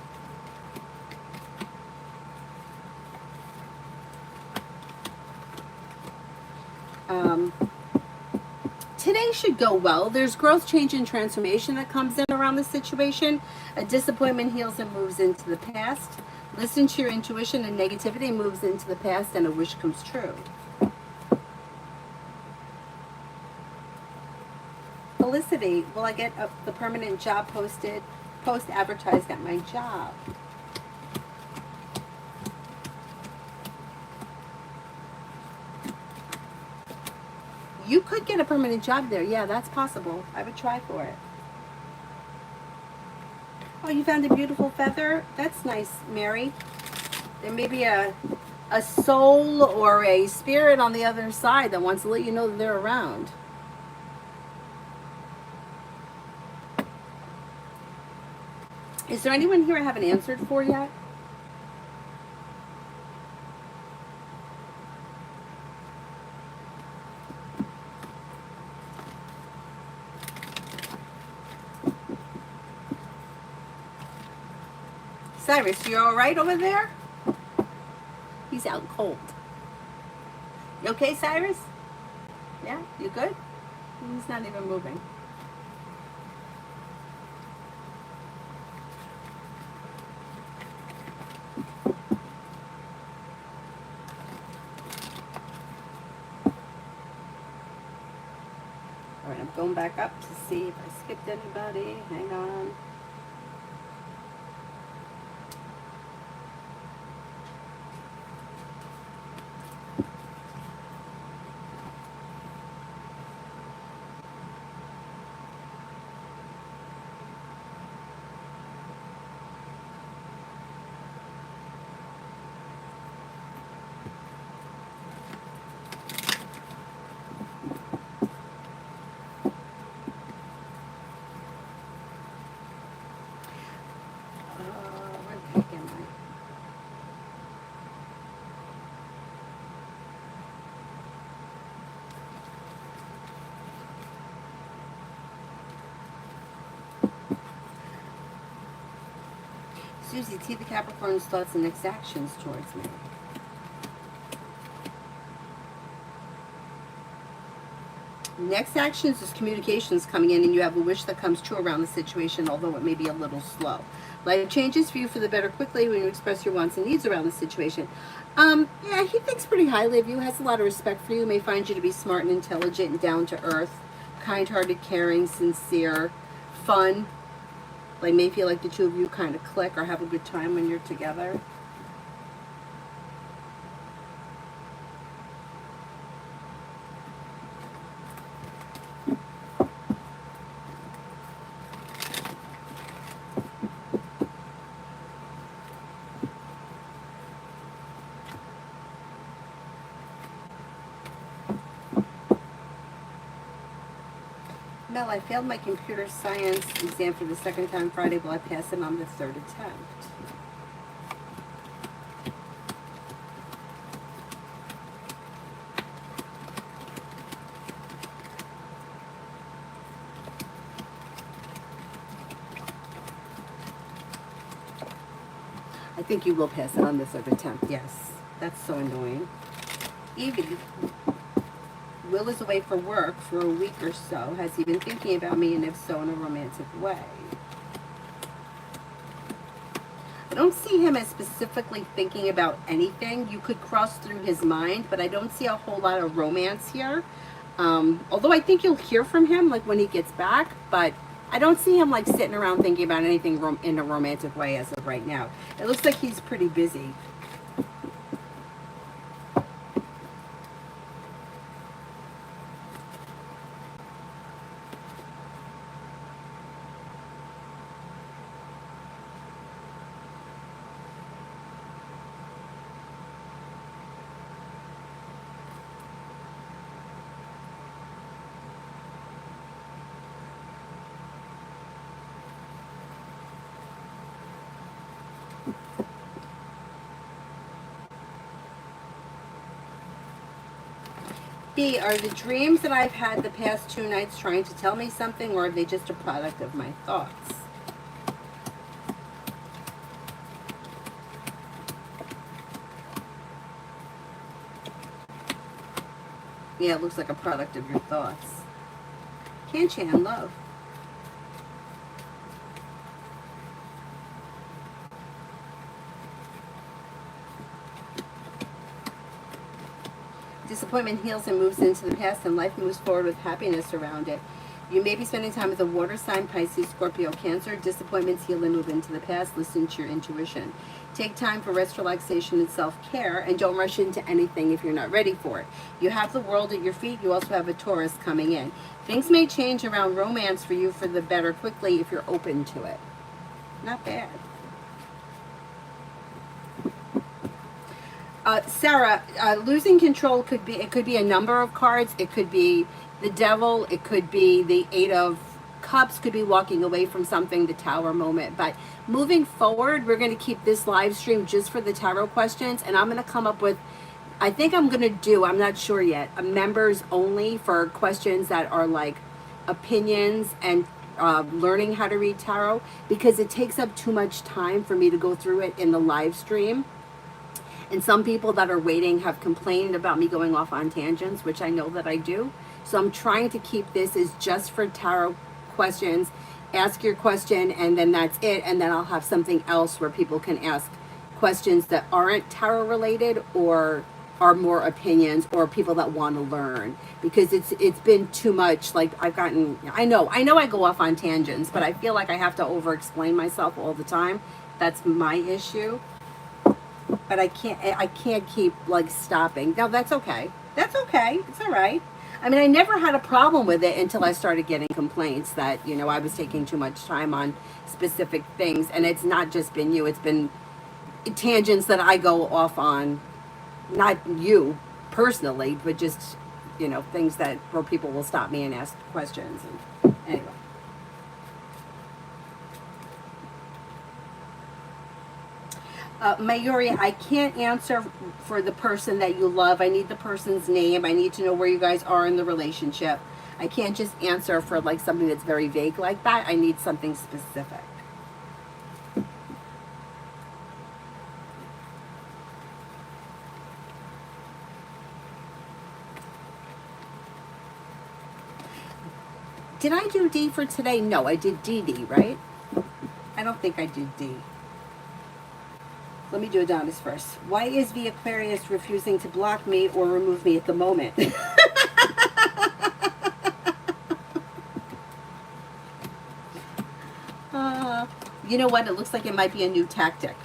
Today things should go well. There's growth, change, and transformation that comes in around the situation. A disappointment heals and moves into the past. Listen to your intuition, and negativity moves into the past, and a wish comes true. Felicity, will I get the permanent job post advertised at my job? You could get a permanent job there. Yeah, that's possible. I would try for it. Oh, you found a beautiful feather? That's nice, Mary. There may be a soul or a spirit on the other side that wants to let you know that they're around. Is there anyone here I haven't answered for yet? Cyrus, you all right over there? He's out cold. You okay, Cyrus? Yeah, you good? He's not even moving. All right, I'm going back up to see if I skipped anybody. Hang on. Susie, see the Capricorn's thoughts and next actions towards me. Next actions is communications coming in, and you have a wish that comes true around the situation, although it may be a little slow. Life changes for you for the better quickly when you express your wants and needs around the situation. Yeah, he thinks pretty highly of you, has a lot of respect for you, may find you to be smart and intelligent and down to earth, kind-hearted, caring, sincere, fun. Like, may feel like the two of you kind of click or have a good time when you're together. Mel, I failed my computer science exam for the second time Friday. Will I pass it on the third attempt? I think you will pass it on the third attempt, yes. That's so annoying. Evie, Will is away for work for a week or so. Has he been thinking about me, and if so, in a romantic way? I don't see him as specifically thinking about anything. You could cross through his mind, but I don't see a whole lot of romance here. Although I think you'll hear from him like when he gets back, but I don't see him like sitting around thinking about anything in a romantic way as of right now. It looks like he's pretty busy. B, are the dreams that I've had the past 2 nights trying to tell me something, or are they just a product of my thoughts? Yeah, it looks like a product of your thoughts. Can love. Disappointment heals and moves into the past, and life moves forward with happiness around it. You may be spending time with a water sign, Pisces, Scorpio, Cancer. Disappointments heal and move into the past. Listen to your intuition. Take time for rest, relaxation, and self-care, and don't rush into anything if you're not ready for it. You have the world at your feet. You also have a Taurus coming in. Things may change around romance for you for the better quickly if you're open to it. Not bad. Sarah, losing control could be a number of cards. It could be the devil. It could be the Eight of Cups. Could be walking away from something, the Tower moment. But moving forward, we're going to keep this live stream just for the tarot questions, and I'm going to come up with, I think I'm going to do, I'm not sure yet, a members only for questions that are like opinions and learning how to read tarot, because it takes up too much time for me to go through it in the live stream. And some people that are waiting have complained about me going off on tangents, which I know that I do. So I'm trying to keep this as just for tarot questions. Ask your question, and then that's it. And then I'll have something else where people can ask questions that aren't tarot related or are more opinions, or people that want to learn, because it's been too much. Like I know I go off on tangents, but I feel like I have to over explain myself all the time. That's my issue. But I can't keep like stopping. No, that's okay. That's okay. It's all right. I mean, I never had a problem with it until I started getting complaints that, you know, I was taking too much time on specific things. And it's not just been you. It's been tangents that I go off on. Not you personally, but just, you know, things that where people will stop me and ask questions. And anyway. Mayuri, I can't answer for the person that you love. I need the person's name. I need to know where you guys are in the relationship. I can't just answer for like something that's very vague like that. I need something specific. Did I do D for today? No, I did DD, right? I don't think I did D. Let me do Adonis first. Why is the Aquarius refusing to block me or remove me at the moment? You know what? It looks like it might be a new tactic.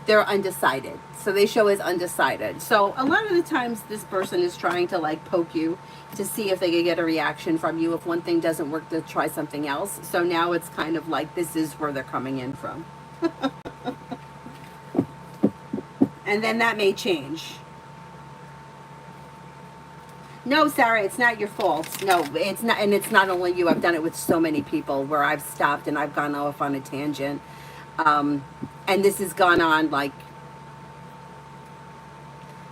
They're undecided. So they show as undecided. So a lot of the times this person is trying to like poke you to see if they can get a reaction from you. If one thing doesn't work, they'll try something else. So now it's kind of like this is where they're coming in from. And then that may change. No, Sarah, it's not your fault. No, it's not. And it's not only you. I've done it with so many people where I've stopped and I've gone off on a tangent. And this has gone on like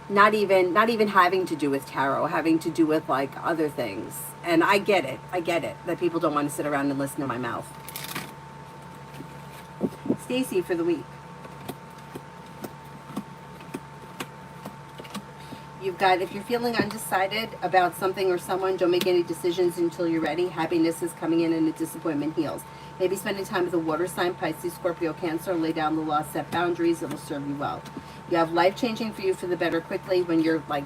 not even having to do with tarot, having to do with like other things. And I get it that people don't want to sit around and listen to my mouth. Stacy for the week. You've got, if you're feeling undecided about something or someone, don't make any decisions until you're ready. Happiness is coming in and a disappointment heals. Maybe spending time with a water sign, Pisces, Scorpio, Cancer. Lay down the law, set boundaries. It'll serve you well. You have life changing for you for the better quickly when you're like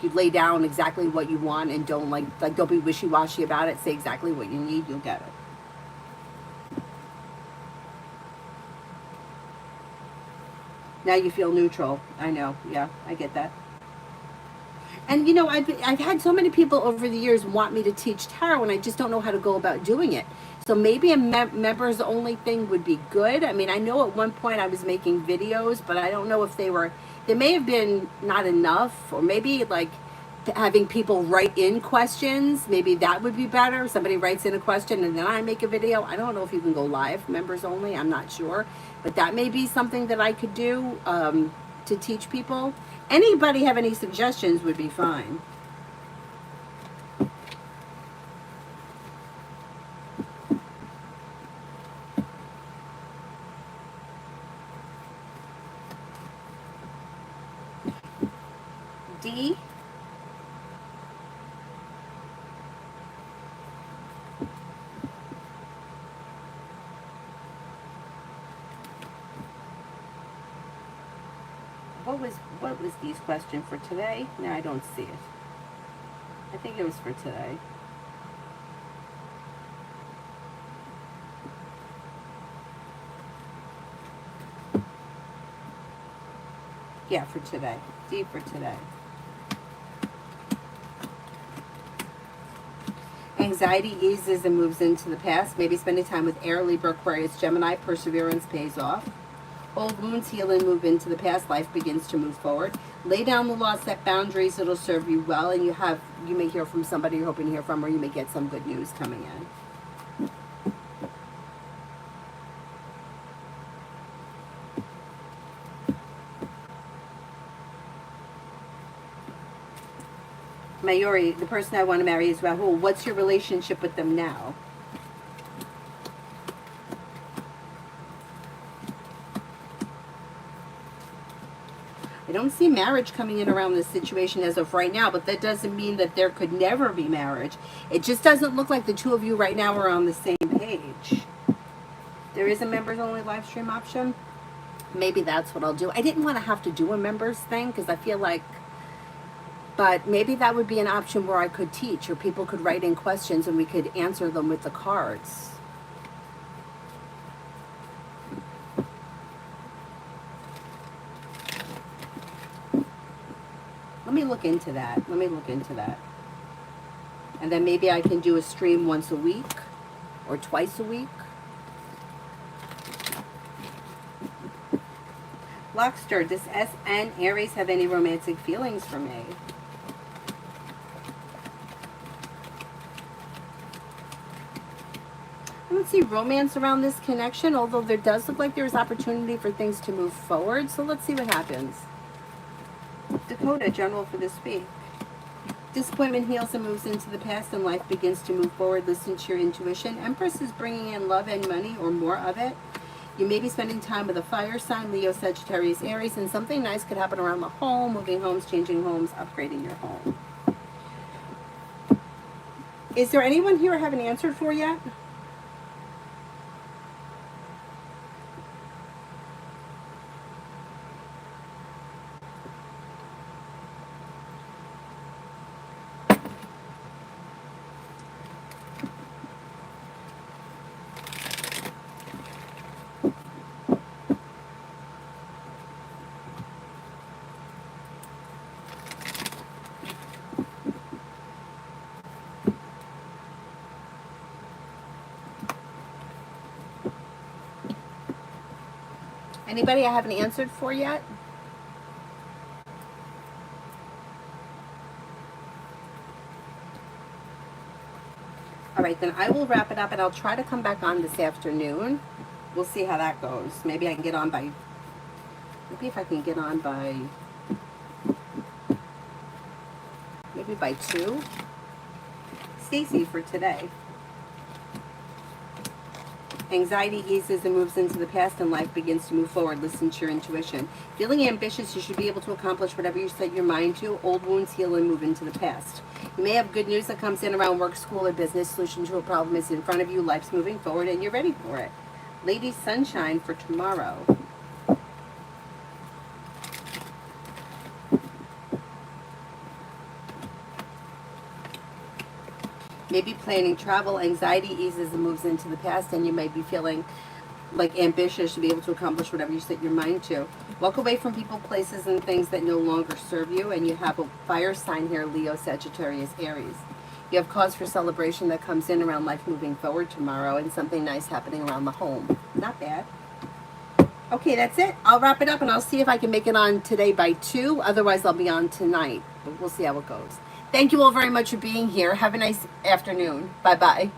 you lay down exactly what you want and don't don't be wishy-washy about it. Say exactly what you need. You'll get it. Now you feel neutral. I know. Yeah, I get that. And you know, I've had so many people over the years want me to teach tarot, and I just don't know how to go about doing it. So maybe a members only thing would be good. I mean, I know at one point I was making videos, but I don't know if they may have been not enough, or maybe like having people write in questions. Maybe that would be better. Somebody writes in a question and then I make a video. I don't know if you can go live, members only. I'm not sure. But that may be something that I could do to teach people. Anybody have any suggestions would be fine. D. what was Dee's question for today? No, I don't see it. I think it was for today. Yeah, for today. D for today. Anxiety eases and moves into the past. Maybe spending time with Air, Libra, Aquarius, Gemini. Perseverance pays off. Old wounds heal and move into the past. Life begins to move forward. Lay down the law, set boundaries. It'll serve you well. And you may hear from somebody you're hoping to hear from, or you may get some good news coming in. Mayuri, the person I want to marry is Rahul. What's your relationship with them now? I don't see marriage coming in around this situation as of right now, but that doesn't mean that there could never be marriage. It just doesn't look like the two of you right now are on the same page. There is a members only live stream option. Maybe that's what I'll do. I didn't want to have to do a members thing because I feel like, but maybe that would be an option where I could teach, or people could write in questions and we could answer them with the cards. Let me look into that. And then maybe I can do a stream once a week or twice a week. Lockster, does SN Aries have any romantic feelings for me? I don't see romance around this connection, although there does look like there's opportunity for things to move forward. So let's see what happens. Dakota, general for this week. Disappointment heals and moves into the past, and life begins to move forward. Listen to your intuition. Empress is bringing in love and money, or more of it. You may be spending time with a fire sign, Leo, Sagittarius, Aries, and something nice could happen around the home, moving homes, changing homes, upgrading your home. Is there anyone here I haven't answered for yet? Anybody I haven't answered for yet? All right, then I will wrap it up, and I'll try to come back on this afternoon. We'll see how that goes. Maybe I can get on by, maybe if I can get on by, maybe by 2. Stacy for today. Anxiety eases and moves into the past, and life begins to move forward. Listen to your intuition. Feeling ambitious, you should be able to accomplish whatever you set your mind to. Old wounds heal and move into the past. You may have good news that comes in around work, school, or business. Solution to a problem is in front of you. Life's moving forward, and you're ready for it. Lady Sunshine for tomorrow. Maybe planning travel. Anxiety eases and moves into the past, and you may be feeling like ambitious to be able to accomplish whatever you set your mind to. Walk away from people, places, and things that no longer serve you. And you have a fire sign here, Leo, Sagittarius, Aries. You have cause for celebration that comes in around life moving forward tomorrow, and something nice happening around the home. Not bad. Okay, that's it. I'll wrap it up, and I'll see if I can make it on today by 2. Otherwise, I'll be on tonight. But we'll see how it goes. Thank you all very much for being here. Have a nice afternoon. Bye-bye.